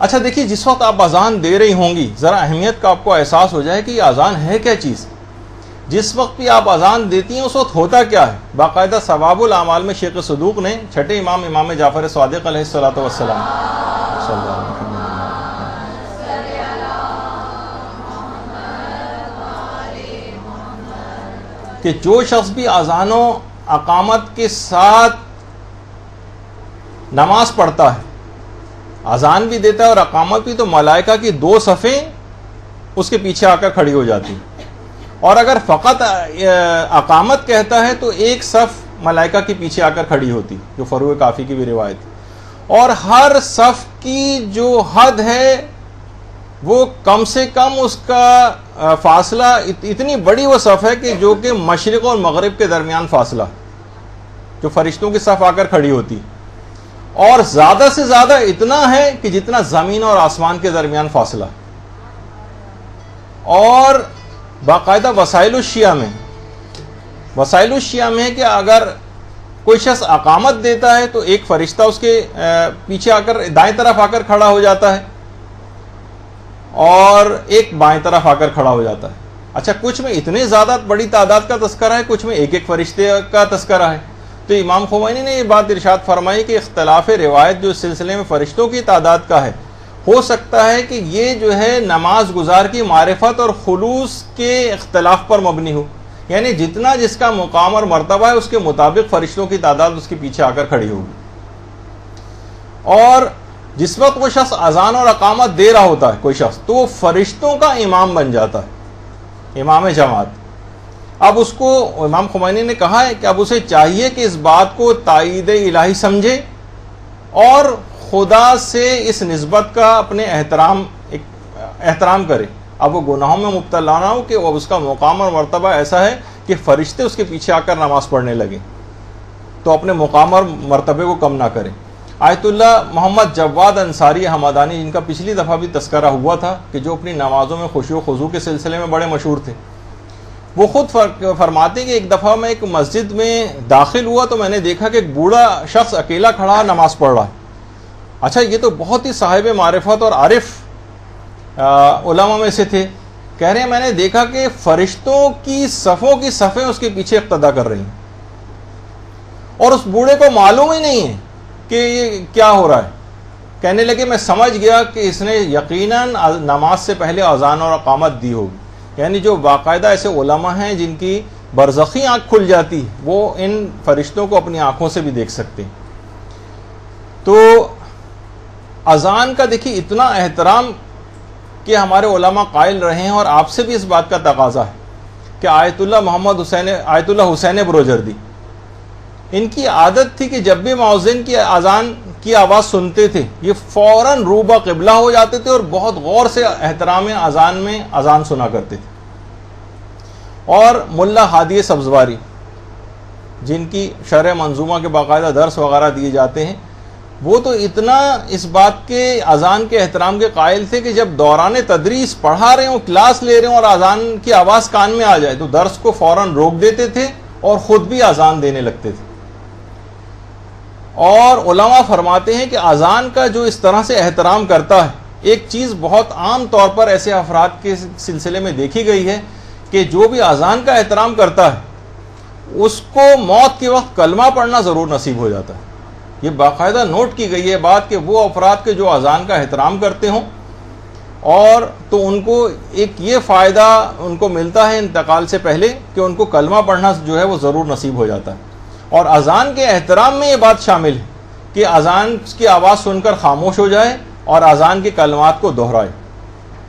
اچھا دیکھیے، جس وقت آپ اذان دے رہی ہوں گی ذرا اہمیت کا آپ کو احساس ہو جائے کہ یہ اذان ہے کیا چیز. جس وقت بھی آپ اذان دیتی ہیں اس وقت ہوتا کیا ہے. باقاعدہ ثواب الاعمال میں شیخ صدوق نے چھٹے امام جعفر صادق علیہ الصلوۃ والسلام کہ جو شخص بھی اذان و اقامت کے ساتھ نماز پڑھتا ہے، اذان بھی دیتا ہے اور اقامت بھی، تو ملائکہ کی 2 صفیں اس کے پیچھے آ کر کھڑی ہو جاتی. اور اگر فقط اقامت کہتا ہے تو 1 صف ملائکہ کے پیچھے آ کر کھڑی ہوتی، جو فروع کافی کی بھی روایت. اور ہر صف کی جو حد ہے وہ کم سے کم اس کا فاصلہ، اتنی بڑی وہ صف ہے کہ جو کہ مشرق اور مغرب کے درمیان فاصلہ، جو فرشتوں کی صف آ کر کھڑی ہوتی. اور زیادہ سے زیادہ اتنا ہے کہ جتنا زمین اور آسمان کے درمیان فاصلہ. اور باقاعدہ وسائل الشیعہ میں ہے کہ اگر کوئی شخص اقامت دیتا ہے تو ایک فرشتہ اس کے پیچھے آ کر دائیں طرف آ کر کھڑا ہو جاتا ہے اور ایک بائیں طرف آ کر کھڑا ہو جاتا ہے. اچھا، کچھ میں اتنے زیادہ بڑی تعداد کا تذکرہ ہے، کچھ میں ایک فرشتے کا تذکرہ ہے. تو امام خمینی نے یہ بات ارشاد فرمائی کہ اختلاف روایت جو اس سلسلے میں فرشتوں کی تعداد کا ہے، ہو سکتا ہے کہ یہ جو ہے نماز گزار کی معرفت اور خلوص کے اختلاف پر مبنی ہو. یعنی جتنا جس کا مقام اور مرتبہ ہے اس کے مطابق فرشتوں کی تعداد اس کے پیچھے آ کر کھڑی ہوگی. اور جس وقت وہ شخص اذان اور اقامت دے رہا ہوتا ہے کوئی شخص، تو وہ فرشتوں کا امام بن جاتا ہے، امام جماعت. اب اس کو امام خمینی نے کہا ہے کہ اب اسے چاہیے کہ اس بات کو تائید الہی سمجھے اور خدا سے اس نسبت کا اپنے احترام کرے. اب وہ گناہوں میں مبتلا نہ ہو کہ اب اس کا مقام اور مرتبہ ایسا ہے کہ فرشتے اس کے پیچھے آ کر نماز پڑھنے لگے، تو اپنے مقام اور مرتبے کو کم نہ کرے. آیت اللہ محمد جواد انصاری حمدانی، جن کا پچھلی دفعہ بھی تذکرہ ہوا تھا کہ جو اپنی نمازوں میں خشوع و خضوع کے سلسلے میں بڑے مشہور تھے، وہ خود فرماتے کہ ایک دفعہ میں ایک مسجد میں داخل ہوا تو میں نے دیکھا کہ ایک بوڑھا شخص اکیلا کھڑا نماز پڑھ رہا ہے. اچھا، یہ تو بہت ہی صاحب معرفت اور عارف علماء میں سے تھے. کہہ رہے ہیں میں نے دیکھا کہ فرشتوں کی صفوں کی صفیں اس کے پیچھے اقتدا کر رہی ہیں اور اس بوڑھے کو معلوم ہی نہیں ہے کہ یہ کیا ہو رہا ہے. کہنے لگے میں سمجھ گیا کہ اس نے یقیناً نماز سے پہلے اذان اور اقامت دی ہوگی. یعنی جو باقاعدہ ایسے علماء ہیں جن کی برزخی آنکھ کھل جاتی، وہ ان فرشتوں کو اپنی آنکھوں سے بھی دیکھ سکتے ہیں. تو اذان کا دیکھیے اتنا احترام کہ ہمارے علماء قائل رہے ہیں، اور آپ سے بھی اس بات کا تقاضا ہے کہ آیت اللہ حسین بروجردی، ان کی عادت تھی کہ جب بھی مؤذن کی اذان کی آواز سنتے تھے یہ فوراً روبہ قبلہ ہو جاتے تھے اور بہت غور سے احترام اذان میں اذان سنا کرتے تھے. اور ملا ہادی سبزواری، جن کی شرح منظومہ کے باقاعدہ درس وغیرہ دیے جاتے ہیں، وہ تو اتنا اس بات کے اذان کے احترام کے قائل تھے کہ جب دوران تدریس پڑھا رہے ہوں، کلاس لے رہے ہوں اور اذان کی آواز کان میں آ جائے تو درس کو فوراً روک دیتے تھے اور خود بھی اذان دینے لگتے تھے. اور علماء فرماتے ہیں کہ اذان کا جو اس طرح سے احترام کرتا ہے، ایک چیز بہت عام طور پر ایسے افراد کے سلسلے میں دیکھی گئی ہے کہ جو بھی اذان کا احترام کرتا ہے اس کو موت کے وقت کلمہ پڑھنا ضرور نصیب ہو جاتا ہے. یہ باقاعدہ نوٹ کی گئی ہے بات کہ وہ افراد کے جو اذان کا احترام کرتے ہوں اور تو ان کو ایک یہ فائدہ ان کو ملتا ہے انتقال سے پہلے کہ ان کو کلمہ پڑھنا جو ہے وہ ضرور نصیب ہو جاتا ہے. اور اذان کے احترام میں یہ بات شامل ہے کہ اذان کی آواز سن کر خاموش ہو جائے اور اذان کے کلمات کو دہرائے،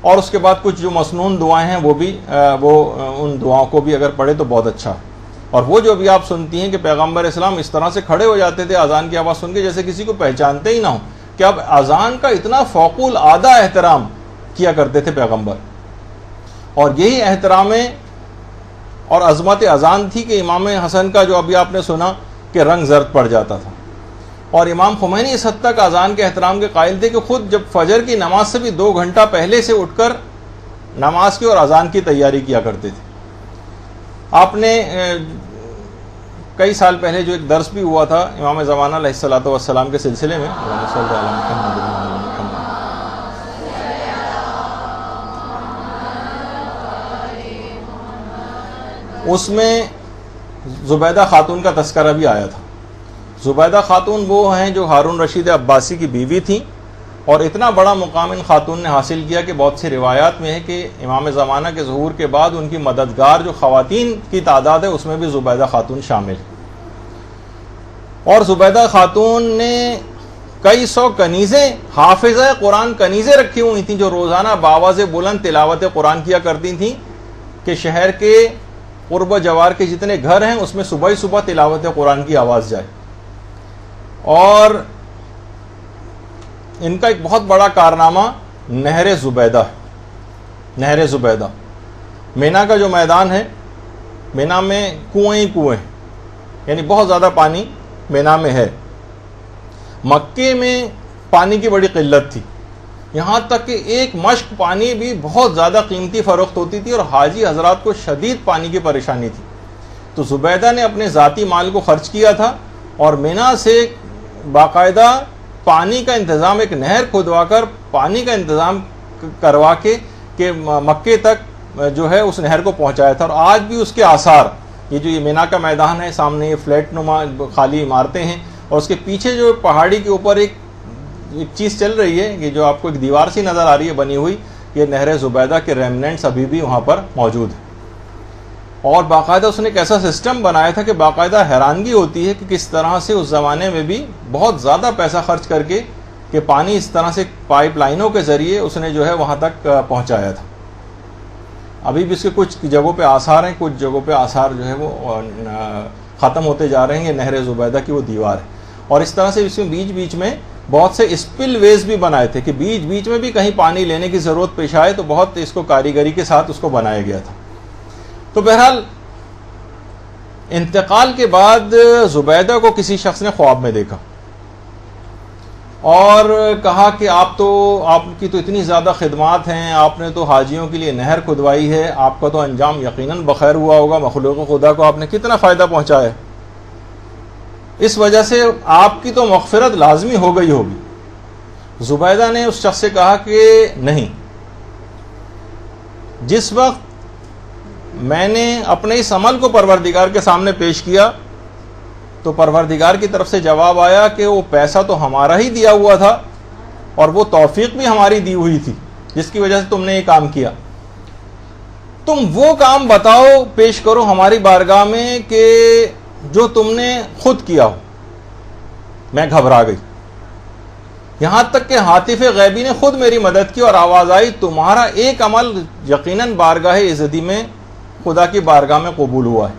اور اس کے بعد کچھ جو مسنون دعائیں ہیں وہ ان دعاؤں کو بھی اگر پڑھے تو بہت اچھا ہے. اور وہ جو بھی آپ سنتی ہیں کہ پیغمبر اسلام اس طرح سے کھڑے ہو جاتے تھے اذان کی آواز سن کے جیسے کسی کو پہچانتے ہی نہ ہو، کہ اب اذان کا اتنا فوق العادہ احترام کیا کرتے تھے پیغمبر. اور یہی احترام اور عظمت اذان تھی کہ امام حسن کا جو ابھی آپ نے سنا کہ رنگ زرد پڑ جاتا تھا. اور امام خمینی اس حد تک اذان کے احترام کے قائل تھے کہ خود جب فجر کی نماز سے بھی 2 گھنٹہ پہلے سے اٹھ کر نماز کی اور اذان کی تیاری کیا کرتے تھے. آپ نے کئی سال پہلے جو ایک درس بھی ہوا تھا امام زمانہ علیہ الصلوۃ والسلام کے سلسلے میں، اس میں زبیدہ خاتون کا تذکرہ بھی آیا تھا. زبیدہ خاتون وہ ہیں جو ہارون رشید عباسی کی بیوی تھیں، اور اتنا بڑا مقام ان خاتون نے حاصل کیا کہ بہت سی روایات میں ہے کہ امام زمانہ کے ظہور کے بعد ان کی مددگار جو خواتین کی تعداد ہے اس میں بھی زبیدہ خاتون شامل ہے. اور زبیدہ خاتون نے کئی سو کنیزیں، حافظہ قرآن کنیزیں رکھی ہوئی تھیں جو روزانہ باواز بلند تلاوت قرآن کیا کرتی تھیں کہ شہر کے قرب و جوار کے جتنے گھر ہیں اس میں صبح ہی صبح تلاوت قرآن کی آواز جائے. اور ان کا ایک بہت بڑا کارنامہ نہر زبیدہ ہے. نہر زبیدہ مینا کا جو میدان ہے، مینا میں کنویں ہی کنویں، یعنی بہت زیادہ پانی مینا میں ہے. مکے میں پانی کی بڑی قلت تھی، یہاں تک کہ ایک مشک پانی بھی بہت زیادہ قیمتی فروخت ہوتی تھی اور حاجی حضرات کو شدید پانی کی پریشانی تھی. تو زبیدہ نے اپنے ذاتی مال کو خرچ کیا تھا اور مینا سے باقاعدہ پانی کا انتظام، ایک نہر کھودوا کر پانی کا انتظام کروا کے کہ مکے تک جو ہے اس نہر کو پہنچایا تھا. اور آج بھی اس کے آثار، یہ جو یہ مینا کا میدان ہے، سامنے یہ فلیٹ نما خالی عمارتیں ہیں اور اس کے پیچھے جو پہاڑی کے اوپر ایک چیز چل رہی ہے، یہ جو آپ کو ایک دیوار سی نظر آ رہی ہے بنی ہوئی، یہ نہر زبیدہ کے ریمننٹس ابھی بھی وہاں پر موجود ہیں. اور باقاعدہ اس نے ایک ایسا سسٹم بنایا تھا کہ باقاعدہ حیرانگی ہوتی ہے کہ کس طرح سے اس زمانے میں بھی بہت زیادہ پیسہ خرچ کر کے کہ پانی اس طرح سے پائپ لائنوں کے ذریعے اس نے جو ہے وہاں تک پہنچایا تھا. ابھی بھی اس کے کچھ جگہوں پہ آثار ہیں، کچھ جگہوں پہ آثار جو ہے وہ ختم ہوتے جا رہے ہیں. یہ نہر زبیدہ کی وہ دیوار ہے. اور اس طرح سے اس میں بیچ بیچ میں بہت سے اسپل ویز بھی بنائے تھے کہ بیچ بیچ میں بھی کہیں پانی لینے کی ضرورت پیش آئے تو بہت اس کو کاریگری کے ساتھ اس کو بنایا گیا تھا. تو بہرحال انتقال کے بعد زبیدہ کو کسی شخص نے خواب میں دیکھا اور کہا کہ آپ کی تو اتنی زیادہ خدمات ہیں، آپ نے تو حاجیوں کے لیے نہر کھدوائی ہے، آپ کا تو انجام یقیناً بخیر ہوا ہوگا، مخلوق خدا کو آپ نے کتنا فائدہ پہنچایا ہے، اس وجہ سے آپ کی تو مغفرت لازمی ہو گئی ہوگی. زبیدہ نے اس شخص سے کہا کہ نہیں، جس وقت میں نے اپنے اس عمل کو پروردگار کے سامنے پیش کیا تو پروردگار کی طرف سے جواب آیا کہ وہ پیسہ تو ہمارا ہی دیا ہوا تھا اور وہ توفیق بھی ہماری دی ہوئی تھی جس کی وجہ سے تم نے یہ کام کیا. تم وہ کام بتاؤ، پیش کرو ہماری بارگاہ میں کہ جو تم نے خود کیا ہو. میں گھبرا گئی، یہاں تک کہ ہاتف غیبی نے خود میری مدد کی اور آواز آئی تمہارا ایک عمل یقیناً بارگاہ عزتی میں خدا کی بارگاہ میں قبول ہوا ہے.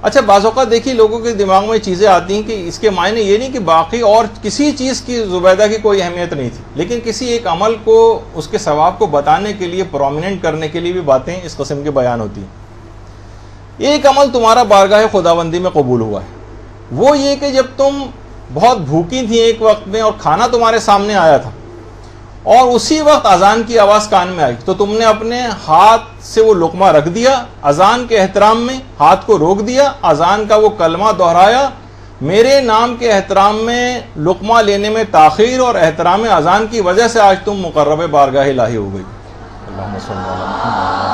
اچھا، بعض اوقات دیکھیے لوگوں کے دماغ میں چیزیں آتی ہیں کہ اس کے معنی یہ نہیں کہ باقی اور کسی چیز کی زبیدہ کی کوئی اہمیت نہیں تھی، لیکن کسی ایک عمل کو، اس کے ثواب کو بتانے کے لیے، پرومیننٹ کرنے کے لیے بھی باتیں اس قسم کے بیان ہوتی ہیں. ایک عمل تمہارا بارگاہ خداوندی میں قبول ہوا ہے، وہ یہ کہ جب تم بہت بھوکی تھی ایک وقت میں اور کھانا تمہارے سامنے آیا تھا اور اسی وقت اذان کی آواز کان میں آئی تو تم نے اپنے ہاتھ سے وہ لقمہ رکھ دیا، اذان کے احترام میں ہاتھ کو روک دیا، اذان کا وہ کلمہ دہرایا، میرے نام کے احترام میں لقمہ لینے میں تاخیر اور احترام اذان کی وجہ سے آج تم مقرب بارگاہ الہی ہو گئی. اللہم صلی اللہ علیہ وسلم.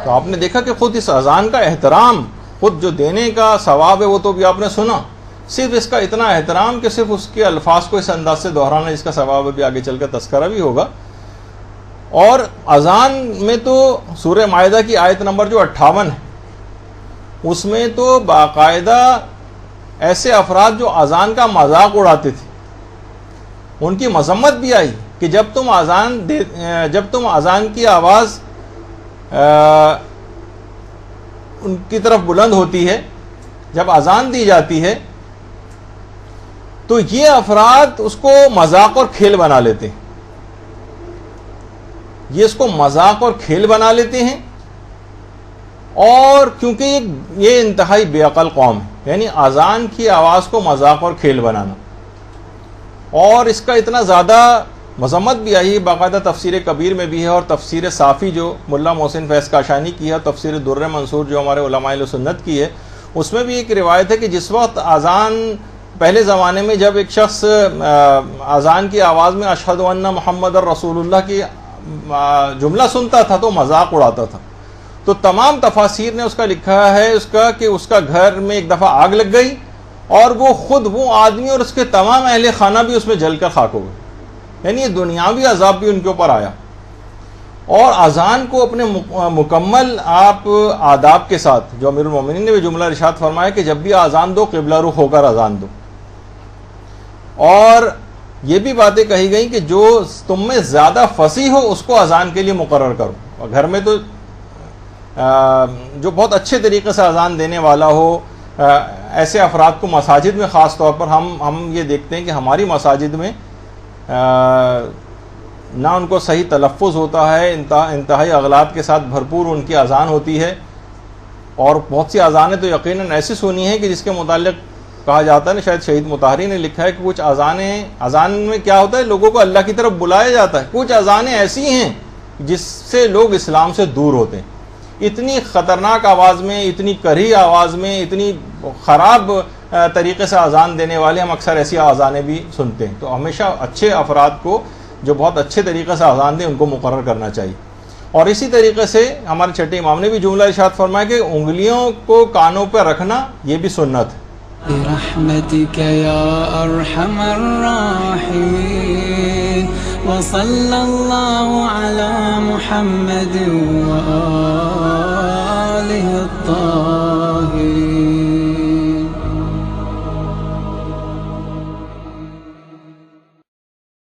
تو آپ نے دیکھا کہ خود اس اذان کا احترام، خود جو دینے کا ثواب ہے وہ تو بھی آپ نے سنا، صرف اس کا اتنا احترام کہ صرف اس کے الفاظ کو اس انداز سے دہرانا جس کا ثواب بھی آگے چل کر تذکرہ بھی ہوگا. اور اذان میں تو سورہ مائدہ کی آیت نمبر جو 58 ہے اس میں تو باقاعدہ ایسے افراد جو اذان کا مذاق اڑاتے تھے ان کی مذمت بھی آئی کہ جب تم اذان کی آواز ان کی طرف بلند ہوتی ہے، جب اذان دی جاتی ہے تو یہ افراد اس کو مذاق اور کھیل بنا لیتے ہیں، یہ اس کو مذاق اور کھیل بنا لیتے ہیں. اور کیونکہ یہ انتہائی بے عقل قوم ہے، یعنی اذان کی آواز کو مذاق اور کھیل بنانا، اور اس کا اتنا زیادہ مذمت بھی آئی. باقاعدہ تفسیر کبیر میں بھی ہے اور تفسیر صافی جو ملا محسن فیض کاشانی کی ہے، تفسیر در منصور جو ہمارے علماء اہل سنت کی ہے، اس میں بھی ایک روایت ہے کہ جس وقت اذان پہلے زمانے میں جب ایک شخص اذان کی آواز میں اشہد ان محمد الرسول اللہ کی جملہ سنتا تھا تو مذاق اڑاتا تھا. تو تمام تفاسیر نے اس کا لکھا ہے اس کا کہ اس کا گھر میں ایک دفعہ آگ لگ گئی اور وہ خود وہ آدمی اور اس کے تمام اہل خانہ بھی اس میں جل کر خاک ہو گئے. یعنی یہ دنیاوی عذاب بھی ان کے اوپر آیا. اور اذان کو اپنے مکمل آپ آداب کے ساتھ، جو امیر المومنین نے بھی جملہ ارشاد فرمایا کہ جب بھی اذان دو قبلہ رخ ہو کر اذان دو. اور یہ بھی باتیں کہی گئیں کہ جو تم میں زیادہ فصیح ہو اس کو اذان کے لیے مقرر کرو. اور گھر میں تو جو بہت اچھے طریقے سے اذان دینے والا ہو، ایسے افراد کو مساجد میں خاص طور پر ہم یہ دیکھتے ہیں کہ ہماری مساجد میں نہ ان کو صحیح تلفظ ہوتا ہے، انتہائی اغلاط کے ساتھ بھرپور ان کی اذان ہوتی ہے. اور بہت سی اذانیں تو یقیناً ایسی سنی ہیں کہ جس کے متعلق کہا جاتا ہے، شاید شہید مطہری نے لکھا ہے کہ کچھ اذان میں کیا ہوتا ہے، لوگوں کو اللہ کی طرف بلایا جاتا ہے. کچھ اذانیں ایسی ہیں جس سے لوگ اسلام سے دور ہوتے ہیں. اتنی خطرناک آواز میں، اتنی کڑھی آواز میں، اتنی خراب طریقے سے اذان دینے والے ہم اکثر ایسی اذانیں بھی سنتے ہیں. تو ہمیشہ اچھے افراد کو جو بہت اچھے طریقے سے اذان دیں ان کو مقرر کرنا چاہیے. اور اسی طریقے سے ہمارے چھٹے امام نے بھی جملہ ارشاد فرمایا کہ انگلیوں کو کانوں پہ رکھنا یہ بھی سنت ہے. برحمتك يا أرحم الراحمين وصلى الله على محمد وآله الطاهرين.